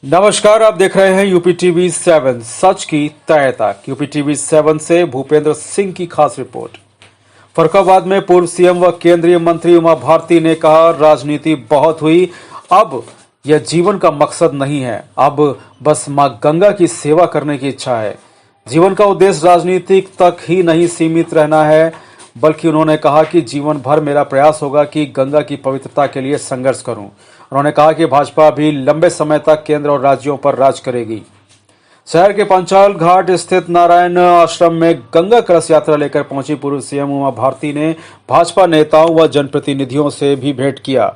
नमस्कार, आप देख रहे हैं यूपी टीवी 7 सच की तय तक। यूपी टीवी 7 से भूपेंद्र सिंह की खास रिपोर्ट। फर्रुखाबाद में पूर्व सीएम व केंद्रीय मंत्री उमा भारती ने कहा, राजनीति बहुत हुई, अब यह जीवन का मकसद नहीं है, अब बस मां गंगा की सेवा करने की इच्छा है। जीवन का उद्देश्य राजनीतिक तक ही नहीं सीमित रहना है, बल्कि उन्होंने कहा कि जीवन भर मेरा प्रयास होगा कि गंगा की पवित्रता के लिए संघर्ष करूं। उन्होंने कहा कि भाजपा भी लंबे समय तक केंद्र और राज्यों पर राज करेगी। शहर के पंचाल घाट स्थित नारायण आश्रम में गंगा कलश यात्रा लेकर पहुंची पूर्व सीएम उमा भारती ने भाजपा नेताओं व जनप्रतिनिधियों से भी भेंट किया।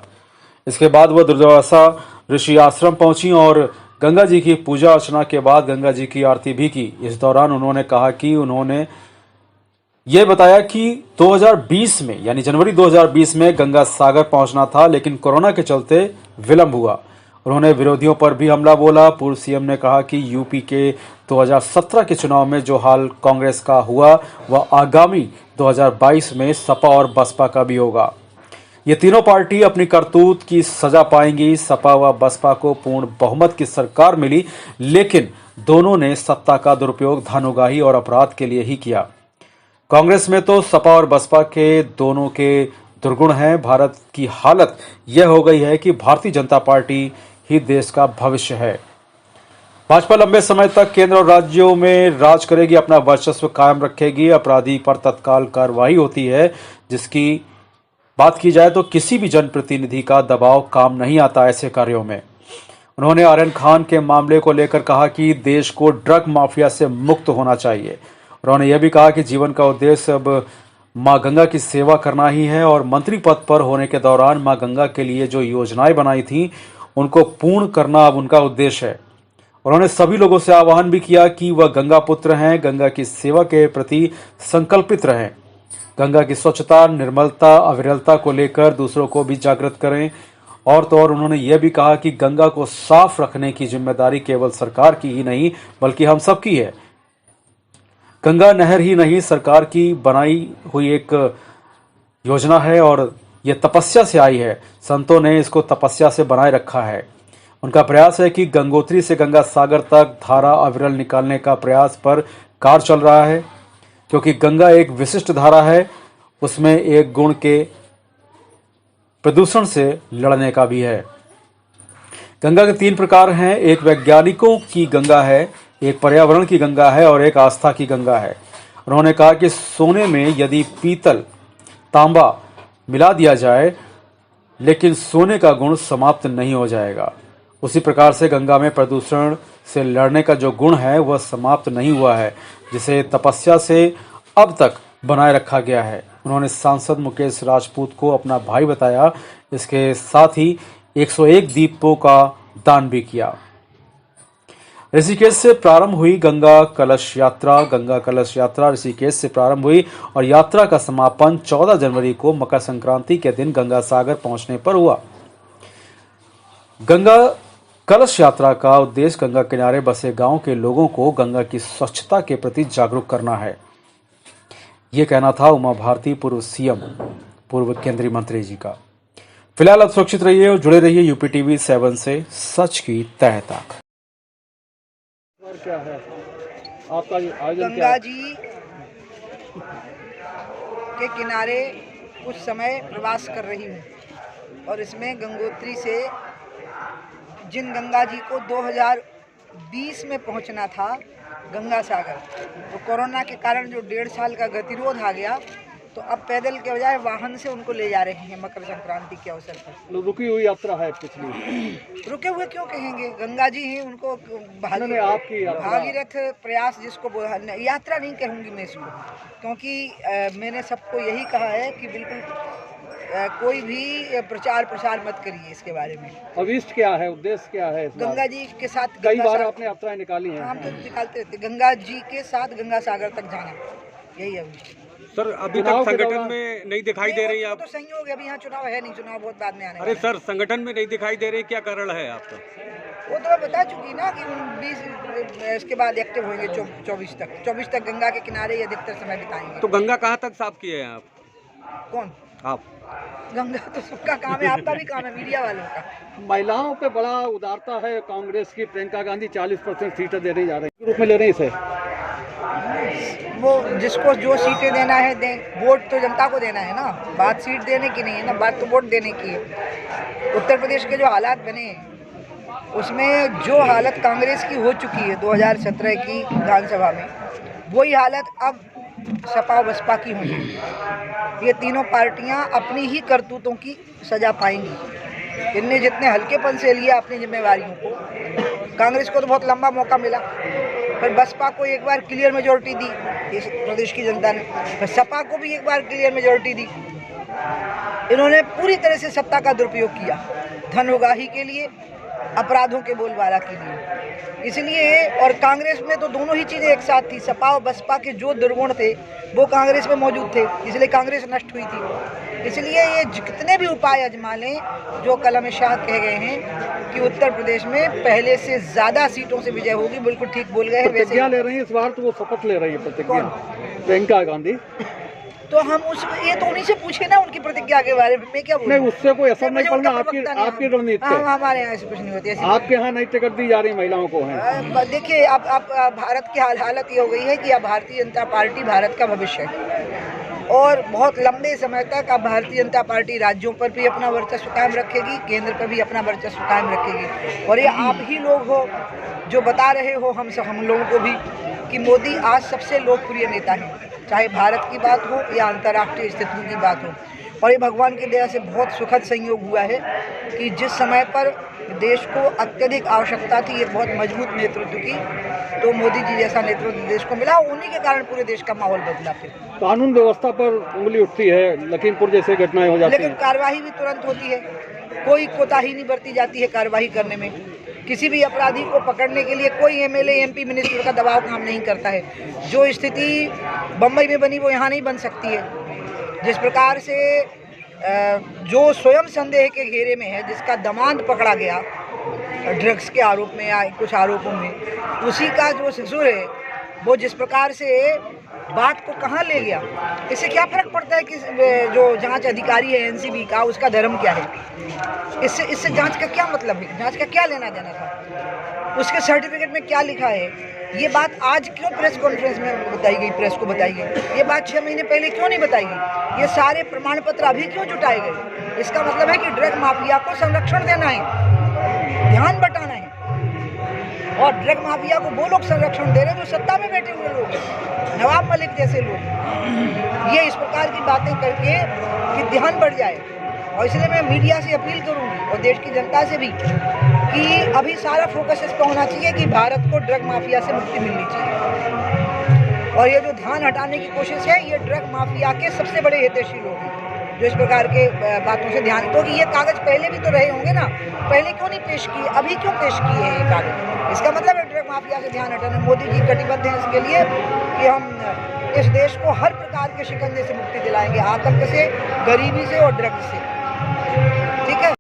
इसके बाद वह दुर्वासा ऋषि आश्रम पहुंची और गंगा जी की पूजा अर्चना के बाद गंगा जी की आरती भी की। इस दौरान उन्होंने कहा कि उन्होंने ये बताया कि 2020 में यानी जनवरी 2020 में गंगा सागर पहुंचना था, लेकिन कोरोना के चलते विलंब हुआ। उन्होंने विरोधियों पर भी हमला बोला। पूर्व सीएम ने कहा कि यूपी के 2017 के चुनाव में जो हाल कांग्रेस का हुआ वह आगामी 2022 में सपा और बसपा का भी होगा। ये तीनों पार्टी अपनी करतूत की सजा पाएंगी। सपा व बसपा को पूर्ण बहुमत की सरकार मिली, लेकिन दोनों ने सत्ता का दुरुपयोग धन और अपराध के लिए ही किया। कांग्रेस में तो सपा और बसपा के दोनों के दुर्गुण हैं। भारत की हालत यह हो गई है कि भारतीय जनता पार्टी ही देश का भविष्य है। भाजपा लंबे समय तक केंद्र और राज्यों में राज करेगी, अपना वर्चस्व कायम रखेगी। अपराधी पर तत्काल कार्रवाई होती है। जिसकी बात की जाए तो किसी भी जनप्रतिनिधि का दबाव काम नहीं आता ऐसे कार्यों में। उन्होंने आर्यन खान के मामले को लेकर कहा कि देश को ड्रग माफिया से मुक्त होना चाहिए। उन्होंने यह भी कहा कि जीवन का उद्देश्य अब मां गंगा की सेवा करना ही है और मंत्री पद पर होने के दौरान मां गंगा के लिए जो योजनाएं बनाई थी उनको पूर्ण करना अब उनका उद्देश्य है। उन्होंने सभी लोगों से आह्वान भी किया कि वह गंगा पुत्र हैं, गंगा की सेवा के प्रति संकल्पित रहें। गंगा की स्वच्छता, निर्मलता, अविरलता को लेकर दूसरों को भी जागृत करें। और तो और उन्होंने यह भी कहा कि गंगा को साफ रखने की जिम्मेदारी केवल सरकार की ही नहीं बल्कि हम सबकी है। गंगा नहर ही नहीं, सरकार की बनाई हुई एक योजना है और यह तपस्या से आई है। संतों ने इसको तपस्या से बनाए रखा है। उनका प्रयास है कि गंगोत्री से गंगा सागर तक धारा अविरल निकालने का प्रयास पर कार्य चल रहा है, क्योंकि गंगा एक विशिष्ट धारा है। उसमें एक गुण के प्रदूषण से लड़ने का भी है। गंगा के 3 प्रकार हैं। एक वैज्ञानिकों की गंगा है, एक पर्यावरण की गंगा है और एक आस्था की गंगा है। उन्होंने कहा कि सोने में यदि पीतल, तांबा मिला दिया जाए लेकिन सोने का गुण समाप्त नहीं हो जाएगा। उसी प्रकार से गंगा में प्रदूषण से लड़ने का जो गुण है वह समाप्त नहीं हुआ है, जिसे तपस्या से अब तक बनाए रखा गया है। उन्होंने सांसद मुकेश राजपूत को अपना भाई बताया। इसके साथ ही 101 दीपों का दान भी किया। ऋषिकेश से प्रारंभ हुई गंगा कलश यात्रा ऋषिकेश से प्रारंभ हुई और यात्रा का समापन 14 जनवरी को मकर संक्रांति के दिन गंगा सागर पहुंचने पर हुआ। गंगा कलश यात्रा का उद्देश्य गंगा किनारे बसे गांव के लोगों को गंगा की स्वच्छता के प्रति जागरूक करना है। यह कहना था उमा भारती, पूर्व सीएम, पूर्व केंद्रीय मंत्री जी का। फिलहाल आप सुरक्षित रहिए और जुड़े रहिए यूपी टीवी 7 से सच की तह तक। क्या है आपका आयोजन? गंगा जी के किनारे कुछ समय प्रवास कर रही हूँ और इसमें गंगोत्री से जिन गंगा जी को 2020 में पहुँचना था गंगा सागर, तो कोरोना के कारण जो 1.5 साल का गतिरोध आ गया, तो अब पैदल के बजाय वाहन से उनको ले जा रहे हैं मकर संक्रांति के अवसर पर। रुकी हुई यात्रा है पिछली। रुके हुए क्यों कहेंगे, गंगा जी ही उनको आपकी भागीरथ प्रयास जिसको यात्रा नहीं कहूँगी मैं इसको, क्योंकि मैंने सबको यही कहा है कि बिल्कुल कोई भी प्रचार प्रसार मत करिए इसके बारे में। अभिष्ट क्या है, उद्देश्य क्या है? गंगा जी के साथ कई बार आपने यात्राएं निकाली हैं। हम तो निकालते रहते। गंगा जी के साथ गंगा सागर तक जाना, यही अभिष्ट। सर, अभी तक संगठन में नहीं दिखाई दे रही आप? तो संयोग है, अभी यहाँ चुनाव है नहीं, चुनाव बहुत बाद में आने। अरे सर, संगठन में नहीं दिखाई दे रही, क्या कारण है आपका? वो तो मैं बता चुकी ना कि 20 इसके बाद एक्टिव होंगे 24 तक गंगा के किनारे अधिकतर समय बिताएंगे। तो गंगा कहाँ तक साफ किए हैं आप? कौन? आप गंगा तो सबका काम है, आपका भी काम है, मीडिया वालों का। महिलाओं पे बड़ा उदारता है कांग्रेस की। प्रियंका गांधी 40% सीटें देने जा रही हैं, रूप में ले रही इसे। वो जिसको जो सीटें देना है दें, वोट तो जनता को देना है ना, बात सीट देने की नहीं है ना, बात तो वोट देने की है। उत्तर प्रदेश के जो हालात बने हैं उसमें जो हालत कांग्रेस की हो चुकी है 2017 की विधानसभा में, वही हालत अब सपा और बसपा की होंगी। ये तीनों पार्टियां अपनी ही करतूतों की सजा पाएंगी। इनने जितने हल्केपन से लिया अपनी जिम्मेवारियों को, कांग्रेस को तो बहुत लंबा मौका मिला, फिर बसपा को एक बार क्लियर मेजोरिटी दी इस प्रदेश की जनता ने, फिर सपा को भी एक बार क्लियर मेजोरिटी दी। इन्होंने पूरी तरह से सत्ता का दुरुपयोग किया, धन उगाही के लिए, अपराधों के बोलबाला के लिए। इसलिए और कांग्रेस में तो दोनों ही चीज़ें एक साथ थी। सपा और बसपा के जो दुर्गुण थे वो कांग्रेस में मौजूद थे, इसलिए कांग्रेस नष्ट हुई थी। इसलिए ये कितने भी उपाय आजमा लें, जो कल अमित शाह कह गए हैं कि उत्तर प्रदेश में पहले से ज़्यादा सीटों से विजय होगी, बिल्कुल ठीक बोल गए हैं। वैसे प्रतिज्ञा ले रही है इस बार, तो वो शपथ ले रही है प्रतिज्ञा, प्रियंका गांधी। तो हम उस ये तो उन्हीं से पूछे ना उनकी प्रतिज्ञा के बारे में, मैं क्या बोलूं? नहीं, उससे कोई असर नहीं मुझे पड़ना उनका आपकी प्रवक्ता नहीं आपकी है। रणनीति हाँ, पे। हमारे यहाँ ऐसे कुछ नहीं होती ऐसी। आपके यहाँ नई टिकट दी जा रही महिलाओं को है। देखिए अब भारत की हालत ये हो गई है कि अब भारतीय जनता पार्टी भारत का भविष्य है, और बहुत लंबे समय तक अब भारतीय जनता पार्टी राज्यों पर भी अपना वर्चस्व कायम रखेगी, केंद्र पर भी अपना वर्चस्व कायम रखेगी। और ये आप ही लोग हो जो बता रहे हो हम लोगों को भी कि मोदी आज सबसे लोकप्रिय नेता हैं, चाहे भारत की बात हो या अंतर्राष्ट्रीय स्थितियों की बात हो। और ये भगवान की दया से बहुत सुखद संयोग हुआ है कि जिस समय पर देश को अत्यधिक आवश्यकता थी एक बहुत मजबूत नेतृत्व की, तो मोदी जी जैसा नेतृत्व देश को मिला। उन्हीं के कारण पूरे देश का माहौल बदला। फिर कानून व्यवस्था पर उंगली उठती है, लखीमपुर जैसे घटनाएं हो जाती लेकिन हैं। कार्रवाई भी तुरंत होती है, कोई कोताही नहीं बरती जाती है कार्रवाई करने में। किसी भी अपराधी को पकड़ने के लिए कोई एमएलए एमपी मिनिस्टर का दबाव काम नहीं करता है। जो स्थिति बम्बई में बनी वो यहाँ नहीं बन सकती है। जिस प्रकार से जो स्वयं संदेह के घेरे में है, जिसका दामाद पकड़ा गया ड्रग्स के आरोप में या कुछ आरोपों में, उसी का जो ससुर है वो जिस प्रकार से बात को कहाँ ले गया, इससे क्या फ़र्क पड़ता है कि जो जांच अधिकारी है एनसीबी का, उसका धर्म क्या है? इससे जांच का क्या मतलब है? जांच का क्या लेना देना था? उसके सर्टिफिकेट में क्या लिखा है? ये बात आज क्यों प्रेस कॉन्फ्रेंस में बताई गई, प्रेस को बताई गई? ये बात 6 महीने पहले क्यों नहीं बताई गई? ये सारे प्रमाण पत्र अभी क्यों जुटाए गए? इसका मतलब है कि ड्रग माफिया को संरक्षण देना है, ध्यान बटाना है। और ड्रग माफिया को वो लोग संरक्षण दे रहे हैं जो सत्ता में बैठे हुए लोग हैं, नवाब मलिक जैसे लोग। ये इस प्रकार की बातें करके कि ध्यान बढ़ जाए। और इसलिए मैं मीडिया से अपील करूंगी और देश की जनता से भी कि अभी सारा फोकस इस पर होना चाहिए कि भारत को ड्रग माफिया से मुक्ति मिलनी चाहिए। और ये जो ध्यान हटाने की कोशिश है, ये ड्रग माफिया के सबसे बड़े हितैषी लोग हैं जो इस प्रकार के बातों से ध्यान। तो कि ये कागज़ पहले भी तो रहे होंगे ना, पहले क्यों नहीं पेश किए, अभी क्यों पेश किए हैं ये कागज़? इसका मतलब है ड्रग माफिया से ध्यान हटाना। मोदी जी कटिबद्ध हैं इसके लिए कि हम इस देश को हर प्रकार के शिकंजे से मुक्ति दिलाएंगे, आतंक से, गरीबी से और ड्रग्स से। ठीक है।